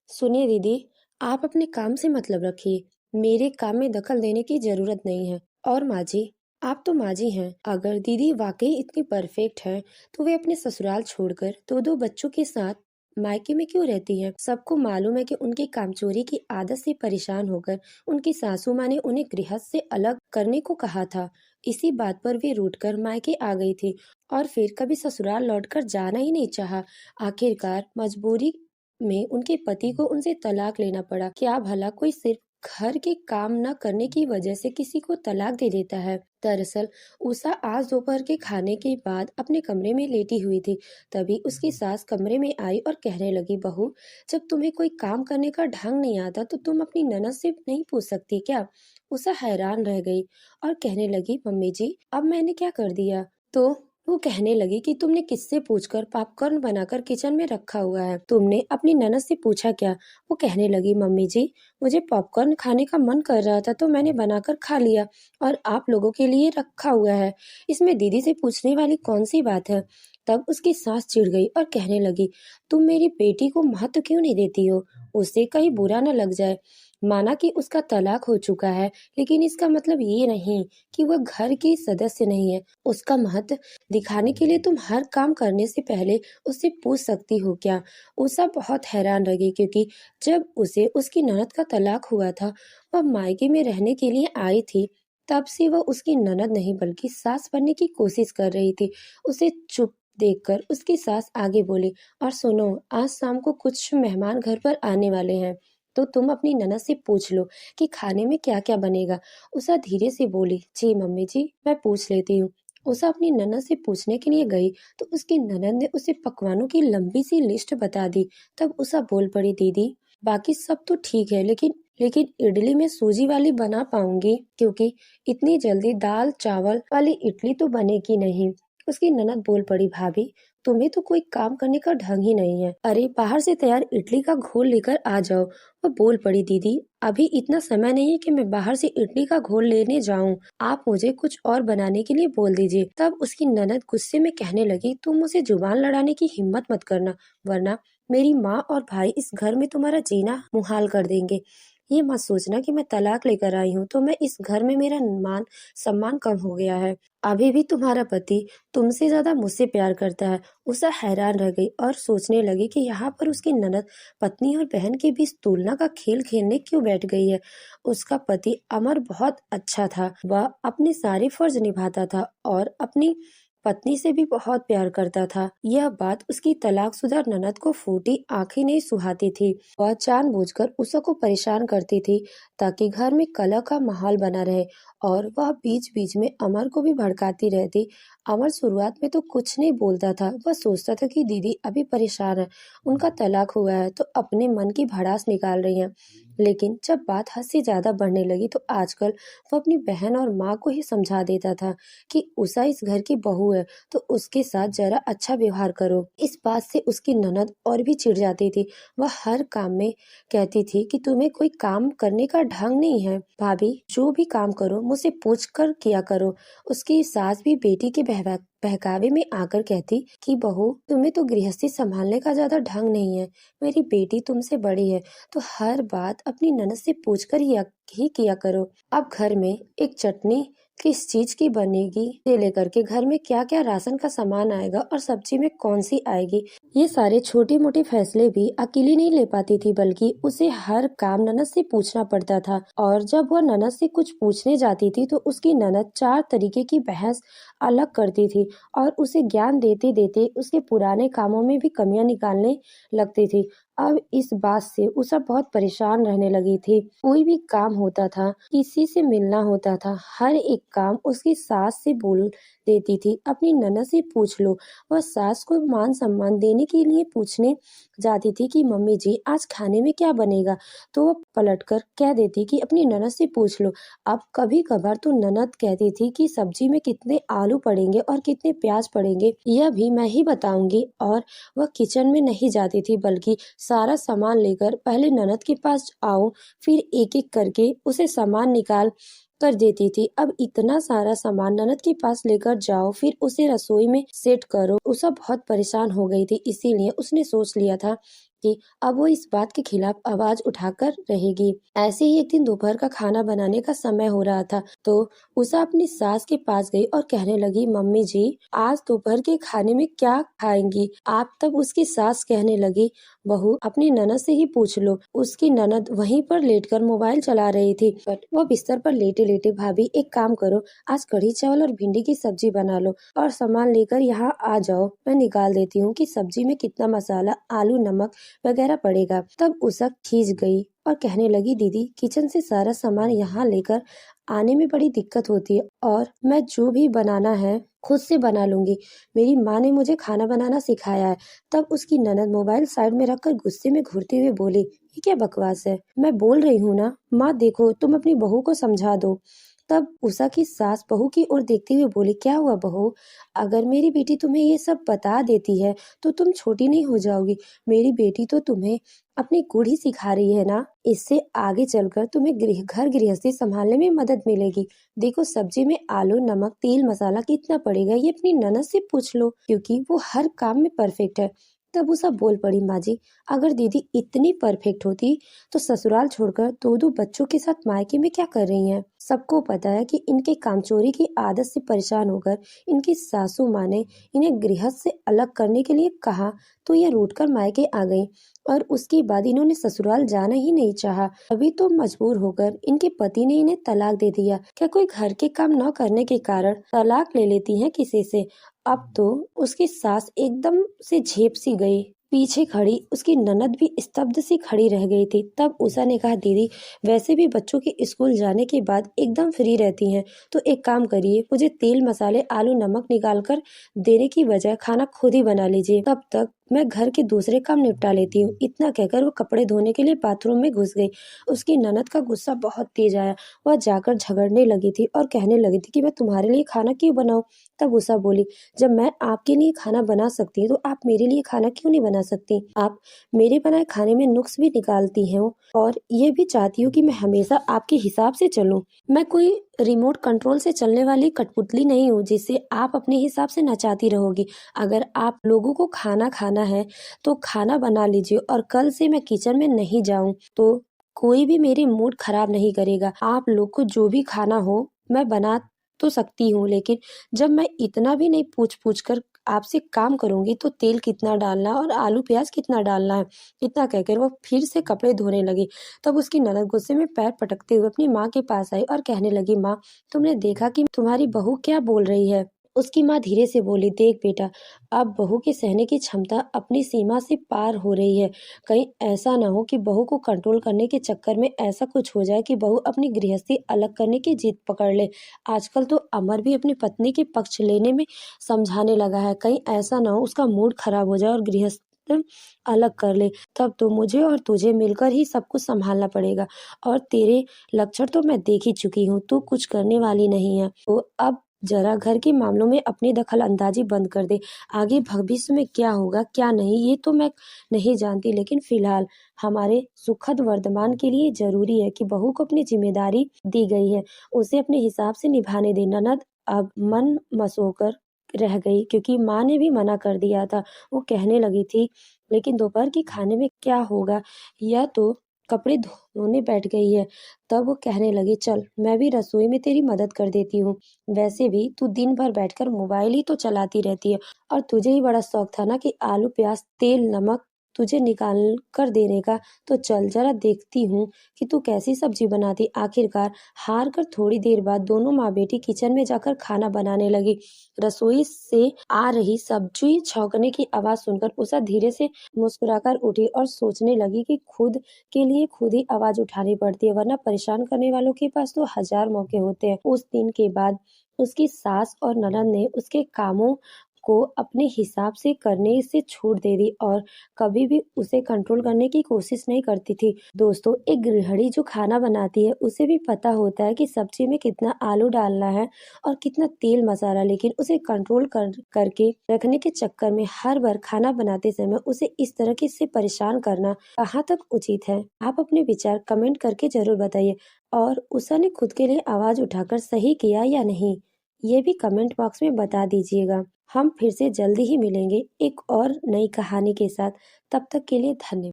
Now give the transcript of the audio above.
सुनिए दीदी, आप अपने काम से मतलब रखिए। मेरे काम में दखल देने की जरूरत नहीं है। और माँ जी, आप तो माँ जी हैं। अगर दीदी वाकई इतनी परफेक्ट है तो वे अपने ससुराल छोड़कर दो दो बच्चों के साथ मायके में क्यों रहती हैं? सबको मालूम है कि उनकी कामचोरी की आदत से परेशान होकर उनकी सासू माँ ने उन्हें गृहस्थ से अलग करने को कहा था। इसी बात पर वे रूठकर मायके आ गई थी और फिर कभी ससुराल लौटकर जाना ही नहीं चाहा। आखिरकार मजबूरी में उनके पति को उनसे तलाक लेना पड़ा। क्या भला कोई सिर्फ घर के काम न करने की वजह से किसी को तलाक दे देता है? दरअसल उषा आज दोपहर के खाने के बाद अपने कमरे में लेटी हुई थी। तभी उसकी सास कमरे में आई और कहने लगी, बहू, जब तुम्हें कोई काम करने का ढंग नहीं आता तो तुम अपनी ननद से नहीं पूछ सकती क्या? उषा हैरान रह गई और कहने लगी, मम्मी जी, अब मैंने क्या कर दिया? तो वो कहने लगी कि तुमने किससे पूछकर पॉपकॉर्न बनाकर किचन में रखा हुआ है? तुमने अपनी ननद से पूछा क्या? वो कहने लगी, मम्मी जी, मुझे पॉपकॉर्न खाने का मन कर रहा था तो मैंने बनाकर खा लिया और आप लोगों के लिए रखा हुआ है। इसमें दीदी से पूछने वाली कौन सी बात है? तब उसकी सास चिढ़ गई और कहने लगी, तुम मेरी बेटी को महत्व क्यों नहीं देती हो? उससे कहीं बुरा न लग जाए। माना कि उसका तलाक हो चुका है, लेकिन इसका मतलब ये नहीं कि वह घर की सदस्य नहीं है। उसका महत्व दिखाने के लिए तुम हर काम करने से पहले उससे पूछ सकती हो क्या? उषा बहुत हैरान रह गई क्योंकि जब उसे उसकी ननद का तलाक हुआ था, वह मायके में रहने के लिए आई थी। तब से वह उसकी ननद नहीं बल्कि सास बनने की कोशिश कर रही थी। उसे चुप देखकर उसकी सास आगे बोली, और सुनो, आज शाम को कुछ मेहमान घर पर आने वाले हैं, तो तुम अपनी ननद से पूछ लो कि खाने में क्या क्या बनेगा। उषा धीरे से बोली, जी मम्मी जी, मैं पूछ लेती हूँ। उषा अपनी ननद से पूछने के लिए गई तो उसकी ननद ने उसे पकवानों की लंबी सी लिस्ट बता दी। तब उषा बोल पड़ी, दीदी, बाकी सब तो ठीक है, लेकिन लेकिन इडली में सूजी वाली बना पाऊंगी? क्योंकि इतनी जल्दी दाल चावल वाली इडली तो बनेगी नहीं। उसकी ननद बोल पड़ी, भाभी, तुम्हें तो कोई काम करने का ढंग ही नहीं है। अरे बाहर से तैयार इडली का घोल लेकर आ जाओ। वह बोल पड़ी, दीदी, अभी इतना समय नहीं है कि मैं बाहर से इडली का घोल लेने जाऊं। आप मुझे कुछ और बनाने के लिए बोल दीजिए। तब उसकी ननद गुस्से में कहने लगी, तुम मुझे जुबान लड़ाने की हिम्मत मत करना, वरना मेरी माँ और भाई इस घर में तुम्हारा जीना मुहाल कर देंगे। ये मत सोचना कि मैं तलाक लेकर आई हूँ तो मैं इस घर में मेरा मान सम्मान कम हो गया है। अभी भी तुम्हारा पति तुमसे ज्यादा मुझसे प्यार करता है। उषा हैरान रह गई और सोचने लगी कि यहाँ पर उसकी ननद पत्नी और बहन के बीच तुलना का खेल खेलने क्यों बैठ गई है। उसका पति अमर बहुत अच्छा था। वह अपने सारे फर्ज निभाता था और अपनी पत्नी से भी बहुत प्यार करता था। यह बात उसकी तलाकशुदा ननद को फूटी आंखें नहीं सुहाती थी। वह जानबूझकर उषा को परेशान करती थी ताकि घर में कलह का माहौल बना रहे, और वह बीच बीच में अमर को भी भड़काती रहती। अमर शुरुआत में तो कुछ नहीं बोलता था। वह सोचता था कि दीदी अभी परेशान है, उनका तलाक हुआ है तो अपने मन की भड़ास निकाल रही हैं। लेकिन जब बात हद से ज्यादा बढ़ने लगी तो आजकल वह अपनी बहन और माँ को ही समझा देता था कि उषा इस घर की बहू है तो उसके साथ जरा अच्छा व्यवहार करो। इस बात से उसकी ननद और भी चिढ़ जाती थी। वह हर काम में कहती थी कि तुम्हें कोई काम करने का ढंग नहीं है। भाभी, जो भी काम करो मुझसे पूछ कर किया करो। उसकी सास भी बेटी के बहकावे में आकर कहती कि बहू, तुम्हें तो गृहस्थी संभालने का ज्यादा ढंग नहीं है। मेरी बेटी तुमसे बड़ी है तो हर बात अपनी ननद से पूछकर ही किया करो। अब घर में एक चटनी किस चीज की बनेगी से लेकर के घर में क्या क्या राशन का सामान आएगा और सब्जी में कौन सी आएगी, ये सारे छोटे मोटे फैसले भी अकेली नहीं ले पाती थी, बल्कि उसे हर काम ननद से पूछना पड़ता था। और जब वह ननद से कुछ पूछने जाती थी तो उसकी ननद चार तरीके की बहस अलग करती थी और उसे ज्ञान देते देते उसके पुराने कामों में भी कमियां निकालने लगती थी। अब इस बात से उषा बहुत परेशान रहने लगी थी। कोई भी काम होता था, किसी से मिलना होता था, हर एक काम उसकी सास से बोल देती थी, अपनी ननद से पूछ लो। वह सास को मान सम्मान देने के लिए पूछने जाती थी कि मम्मी जी, आज खाने में क्या बनेगा, तो वह पलटकर कह देती कि अपनी ननद से पूछ लो। अब कभी कभार तो ननद कहती थी कि सब्जी में कितने आलू पड़ेंगे और कितने प्याज पड़ेंगे यह भी मैं ही बताऊंगी, और वह किचन में नहीं जाती थी बल्कि सारा सामान लेकर पहले ननद के पास आओ, फिर एक एक करके उसे सामान निकाल कर देती थी। अब इतना सारा सामान ननद के पास लेकर जाओ, फिर उसे रसोई में सेट करो। उषा बहुत परेशान हो गई थी, इसीलिए उसने सोच लिया था कि अब वो इस बात के खिलाफ आवाज उठाकर रहेगी। ऐसे ही एक दिन दोपहर का खाना बनाने का समय हो रहा था, तो उषा अपनी सास के पास गई और कहने लगी, मम्मी जी, आज दोपहर के खाने में क्या खाएंगी आप? तब उसकी सास कहने लगी, बहू, अपनी ननद से ही पूछ लो। उसकी ननद वहीं पर लेटकर मोबाइल चला रही थी। बट वो बिस्तर पर लेटे लेटे, भाभी एक काम करो, आज कढ़ी चावल और भिंडी की सब्जी बना लो और सामान लेकर यहाँ आ जाओ, मैं निकाल देती हूँ कि सब्जी में कितना मसाला, आलू, नमक वगैरह पड़ेगा। तब उषा खींच गई और कहने लगी, दीदी, किचन से सारा सामान यहाँ लेकर आने में बड़ी दिक्कत होती है और मैं जो भी बनाना है खुद से बना लूंगी। मेरी माँ ने मुझे खाना बनाना सिखाया है। तब उसकी ननद मोबाइल साइड में रखकर गुस्से में घूरते हुए बोली, ये क्या बकवास है? मैं बोल रही हूँ ना, माँ देखो, तुम अपनी बहू को समझा दो। तब उषा की सास बहू की ओर देखते हुए बोली, क्या हुआ बहू? अगर मेरी बेटी तुम्हें ये सब बता देती है तो तुम छोटी नहीं हो जाओगी। मेरी बेटी तो तुम्हें अपनी गुण ही सिखा रही है ना, इससे आगे चलकर तुम्हें घर गृहस्थी संभालने में मदद मिलेगी। देखो, सब्जी में आलू, नमक, तेल, मसाला कितना पड़ेगा ये अपनी ननद से पूछ लो, क्योंकि वो हर काम में परफेक्ट है। तब उषा बोल पड़ी, माँ जी, अगर दीदी इतनी परफेक्ट होती तो ससुराल छोड़कर दो दो बच्चों के साथ मायके में क्या कर रही हैं? सबको पता है कि इनके कामचोरी की आदत से परेशान होकर इनकी सासू माँ ने इन्हें गृहस्थ से अलग करने के लिए कहा, तो ये रूठकर मायके आ गई और उसके बाद इन्होंने ससुराल जाना ही नहीं चाहा। अभी तो मजबूर होकर इनके पति ने इन्हें तलाक दे दिया। क्या कोई घर के काम न करने के कारण तलाक ले लेती है किसी से? अब तो उसकी सास एकदम से झेप सी गई। पीछे खड़ी उसकी ननद भी स्तब्ध सी खड़ी रह गई थी। तब उषा ने कहा, दीदी, वैसे भी बच्चों के स्कूल जाने के बाद एकदम फ्री रहती हैं, तो एक काम करिए, मुझे तेल, मसाले, आलू, नमक निकाल कर देने की बजाय खाना खुद ही बना लीजिए। तब तक मैं घर के दूसरे काम निपटा लेती हूँ। इतना कहकर वो कपड़े धोने के लिए बाथरूम में घुस गई। उसकी ननद का गुस्सा बहुत तेज आया। वह जाकर झगड़ने लगी थी और कहने लगी थी कि मैं तुम्हारे लिए खाना क्यों बनाऊं? तब उषा बोली, जब मैं आपके लिए खाना बना सकती हूँ तो आप मेरे लिए खाना क्यों नहीं बना सकती? आप मेरे बनाए खाने में नुक्स भी निकालती हैं और ये भी चाहती हूँ कि मैं हमेशा आपके हिसाब से चलूं। मैं कोई रिमोट कंट्रोल से चलने वाली कठपुतली नहीं हूँ जिसे आप अपने हिसाब से नचाती रहोगी। अगर आप लोगों को खाना खाना है तो खाना बना लीजिए और कल से मैं किचन में नहीं जाऊं तो कोई भी मेरी मूड खराब नहीं करेगा। आप लोग को जो भी खाना हो मैं बना तो सकती हूँ, लेकिन जब मैं इतना भी नहीं पूछ पूछ कर आपसे काम करूंगी तो तेल कितना डालना और आलू प्याज कितना डालना है, इतना कहकर वो फिर से कपड़े धोने लगी। तब उसकी ननद गुस्से में पैर पटकते हुए अपनी माँ के पास आई और कहने लगी, माँ, तुमने देखा कि तुम्हारी बहू क्या बोल रही है? उसकी माँ धीरे से बोली, देख बेटा, अब बहू के सहने की क्षमता अपनी सीमा से पार हो रही है। कहीं ऐसा ना हो कि बहू को कंट्रोल करने के चक्कर में ऐसा कुछ हो जाए कि बहू अपनी गृहस्थी अलग करने की जिद पकड़ ले। आजकल तो अमर भी अपनी पत्नी के पक्ष लेने में समझाने लगा है। कहीं ऐसा ना हो उसका मूड खराब हो जाए और गृहस्थ अलग कर ले। तब तो मुझे और तुझे मिलकर ही सब कुछ संभालना पड़ेगा और तेरे लक्षण तो मैं देख ही चुकी हूँ, तू कुछ करने वाली नहीं है। तो अब जरा घर के मामलों में अपनी दखल अंदाजी बंद कर दे। आगे भविष्य में क्या होगा क्या नहीं ये तो मैं नहीं जानती, लेकिन फिलहाल हमारे सुखद वर्तमान के लिए जरूरी है कि बहू को अपनी जिम्मेदारी दी गई है उसे अपने हिसाब से निभाने दे। ननद अब मन मसोकर रह गई क्योंकि माँ ने भी मना कर दिया था। वो कहने लगी थी, लेकिन दोपहर के खाने में क्या होगा? यह तो कपड़े धोने बैठ गई है। तब वो कहने लगी, चल मैं भी रसोई में तेरी मदद कर देती हूँ। वैसे भी तू दिन भर बैठकर मोबाइल ही तो चलाती रहती है और तुझे ही बड़ा शौक था ना कि आलू, प्याज, तेल, नमक तुझे निकाल कर देने का। तो चल जरा देखती हूँ कि तू कैसी सब्जी बनाती। आखिरकार हार कर थोड़ी देर बाद दोनों माँ बेटी किचन में जाकर खाना बनाने लगी। रसोई से आ रही सब्जी छौंकने की आवाज सुनकर उषा धीरे से मुस्कुराकर उठी और सोचने लगी कि खुद के लिए खुद ही आवाज उठानी पड़ती है, वरना परेशान करने वालों के पास तो हजार मौके होते हैं। उस दिन के बाद उसकी सास और ननद ने उसके कामों को अपने हिसाब से करने से छूट दे दी और कभी भी उसे कंट्रोल करने की कोशिश नहीं करती थी। दोस्तों, एक गृहिणी जो खाना बनाती है उसे भी पता होता है कि सब्जी में कितना आलू डालना है और कितना तेल मसाला, लेकिन उसे कंट्रोल करके रखने के चक्कर में हर बार खाना बनाते समय उसे इस तरह के से परेशान करना कहाँ तक उचित है? आप अपने विचार कमेंट करके जरूर बताइए और उषा ने खुद के लिए आवाज उठाकर सही किया या नहीं, ये भी कमेंट बॉक्स में बता दीजिएगा। हम फिर से जल्दी ही मिलेंगे एक और नई कहानी के साथ। तब तक के लिए धन्यवाद।